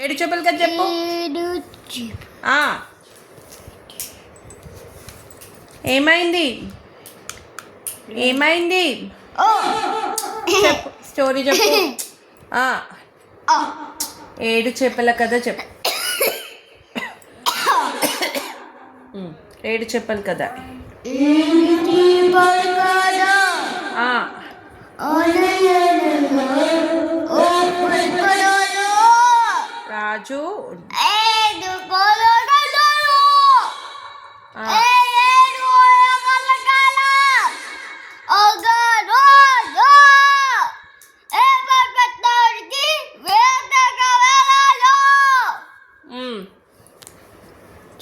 ఏడు చేపలు కదా చెప్పు. ఏమైంది ఏమైంది చెప్పు, స్టోరీ చెప్పు. ఏడు చేపల కథ చెప్పు. ఏడు చెప్పలు కదా. రాజు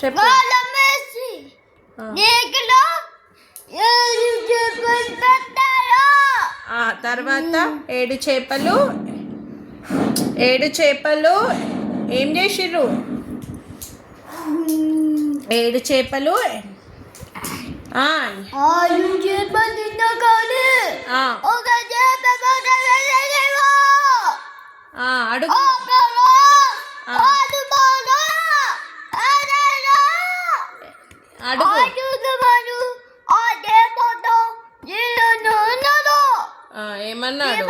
చెప్పు. తర్వాత ఏడు చేపలు ఏం చేసిర్రు? ఏడు చేపలు అడుగు. ఏమన్నాడు?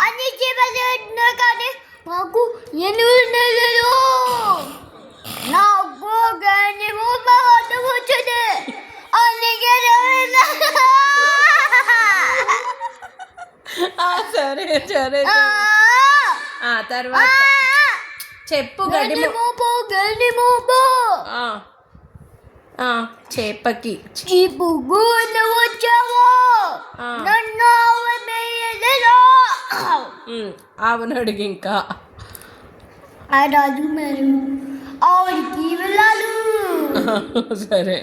అన్ని చెప్పేది కానీ మాకు ఎనిమిది నెలలు నాకు వచ్చింది. అందుకే సరే సరే. తర్వాత చెప్పు. గడి మోపు చేపకి చీపు వచ్చావు. నన్ను ఆవును అడిగి. ఇంకా ఆ రాజు మరి ఆవిడికి వెళ్ళాలి. సరే.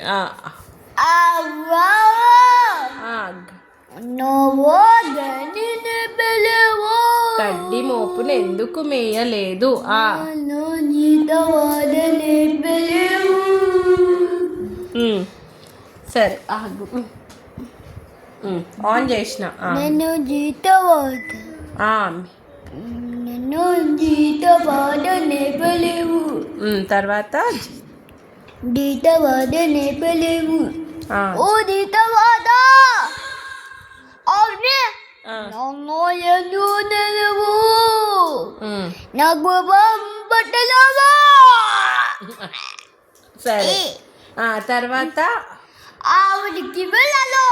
గడ్డి మోపును ఎందుకు మేయలేదు? సరే ఆగు. ఆన్ చేసిన. నేను జీతవాద నేపలేవు. తర్వాత జీతవాద నేపలేవు. ఓ జీతవాద అవునే నెలవు నాకు పట్టలేవా? సరే. తర్వాత ఆవిడికి వెళ్ళాలో.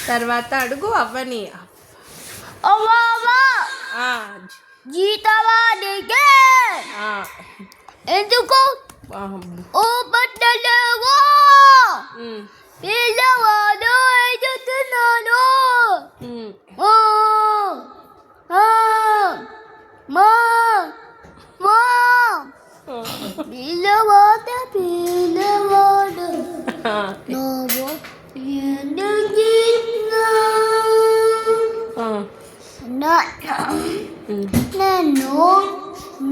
తర్వాత అడుగు అవ్వని. జీతవాడికి ఎందుకు ఓ పట్టలేవా? పిల్లవాడు ఎదుగుతున్నాడు. పిల్లవాడు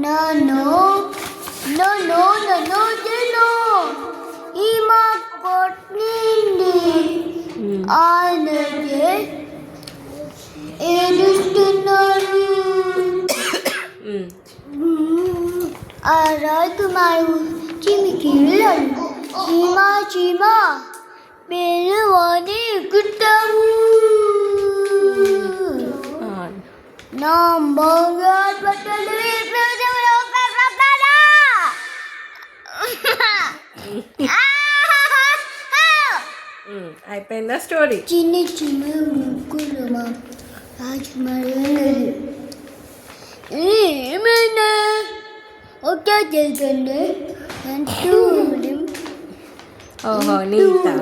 నన్ను ఈ మా కొట్టింది. ఆయనకి ఏడుస్తున్నాడు. ఆ రాజకుమారు చిమికి వెళ్ళాడు. చీమ పిల్లవాడిని ఎక్కుతాము. నా బంగారు బట్టలు అయిపోయిందా స్టోరీ? చిన్న ముగ్గురు మా రాజకుమారి ఏమైనా ఓకే చేయండి. ఓహో నీతా.